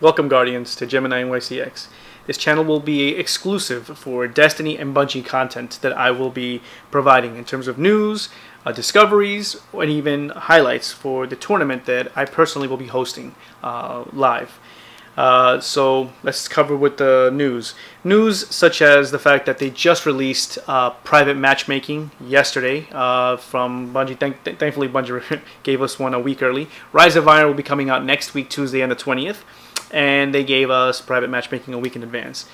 Welcome, Guardians, to Gemini NYCX. This channel will be exclusive for Destiny and Bungie content that I will be providing in terms of news, discoveries, and even highlights for the tournament that I personally will be hosting live. So let's cover with the news. News such as the fact that they just released private matchmaking yesterday from Bungie. Thankfully, Bungie gave us one a week early. Rise of Iron will be coming out next week, Tuesday on the 20th. And they gave us private matchmaking a week in advance.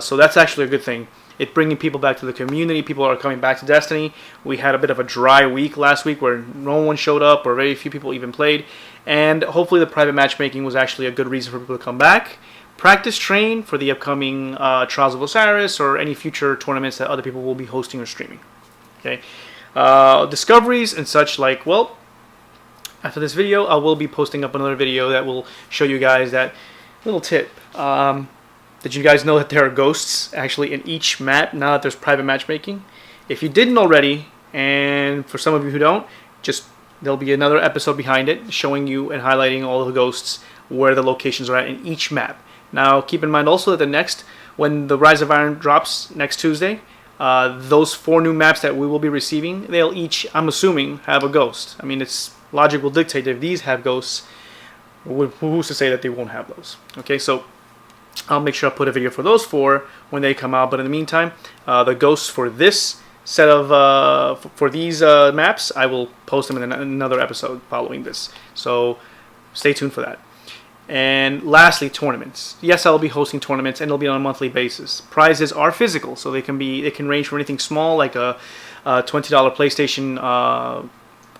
So that's actually a good thing. It's bringing people back to the community. People are coming back to Destiny. We had a bit of a dry week last week where no one showed up or very few people even played. And hopefully the private matchmaking was actually a good reason for people to come back, practice train for the upcoming Trials of Osiris or any future tournaments that other people will be hosting or streaming. Okay, discoveries and such like, well, after this video, I will be posting up another video that will show you guys that little tip. Did you guys know that there are ghosts actually in each map now that there's private matchmaking? If you didn't already, and for some of you who don't, just there'll be another episode behind it showing you and highlighting all of the ghosts, where the locations are at in each map. Now, keep in mind also that when the Rise of Iron drops next Tuesday, those 4 new maps that we will be receiving, they'll each, I'm assuming, have a ghost. I mean, logic will dictate that if these have ghosts, who's to say that they won't have those? Okay, so I'll make sure I put a video for those 4 when they come out. But in the meantime, the ghosts for this set of for these maps, I will post them in another episode following this. So stay tuned for that. And lastly, tournaments. Yes, I'll be hosting tournaments, and it'll be on a monthly basis. Prizes are physical, so they can range from anything small like a $20 PlayStation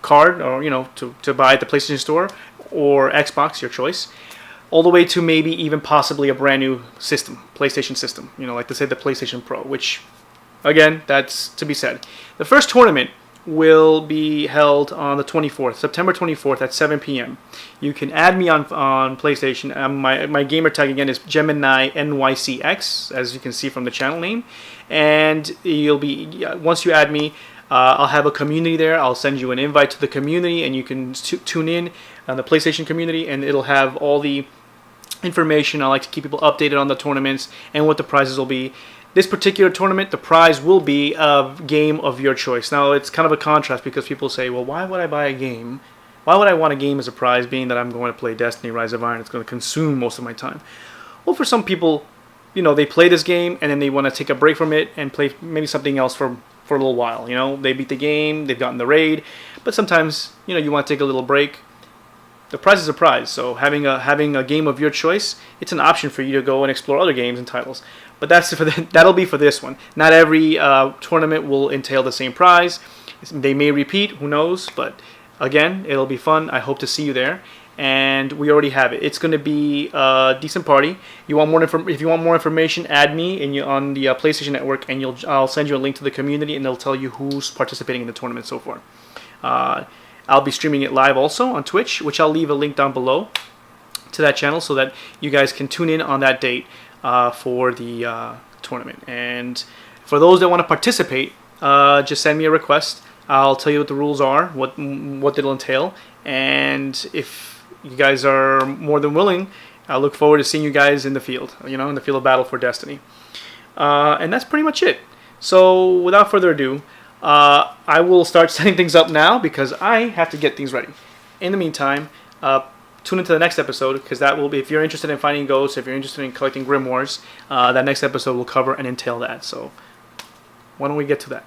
card, or to buy at the PlayStation Store or Xbox, your choice, all the way to maybe even possibly a brand new system, PlayStation system, like they say the PlayStation Pro, which again, that's to be said. The first tournament will be held on the 24th, September 24th at 7 p.m. You can add me on PlayStation. My gamer tag again is Gemini NYCX, as you can see from the channel name. And once you add me, I'll have a community there. I'll send you an invite to the community, and you can tune in on the PlayStation community, and it'll have all the information. I like to keep people updated on the tournaments and what the prizes will be. This particular tournament, the prize will be a game of your choice. Now, it's kind of a contrast because people say, well, why would I buy a game? Why would I want a game as a prize, being that I'm going to play Destiny, Rise of Iron? It's going to consume most of my time. Well, for some people, they play this game and then they want to take a break from it and play maybe something else for a little while. They beat the game, they've gotten the raid, but sometimes, you want to take a little break. The prize is a prize, so having a game of your choice, it's an option for you to go and explore other games and titles. But that'll be for this one. Not every tournament will entail the same prize. They may repeat, who knows? But again, it'll be fun. I hope to see you there. And we already have it. It's going to be a decent party. If you want more information, add me on the PlayStation Network, and I'll send you a link to the community, and they'll tell you who's participating in the tournament so far. I'll be streaming it live also on Twitch, which I'll leave a link down below to that channel so that you guys can tune in on that date for the tournament. And for those that want to participate, just send me a request. I'll tell you what the rules are, what it'll entail, and if you guys are more than willing, I look forward to seeing you guys in the field, in the field of battle for Destiny. And that's pretty much it. So without further ado, I will start setting things up now because I have to get things ready. In the meantime, tune into the next episode, because that will be, if you're interested in finding ghosts, if you're interested in collecting grimoires, that next episode will cover and entail that. So why don't we get to that?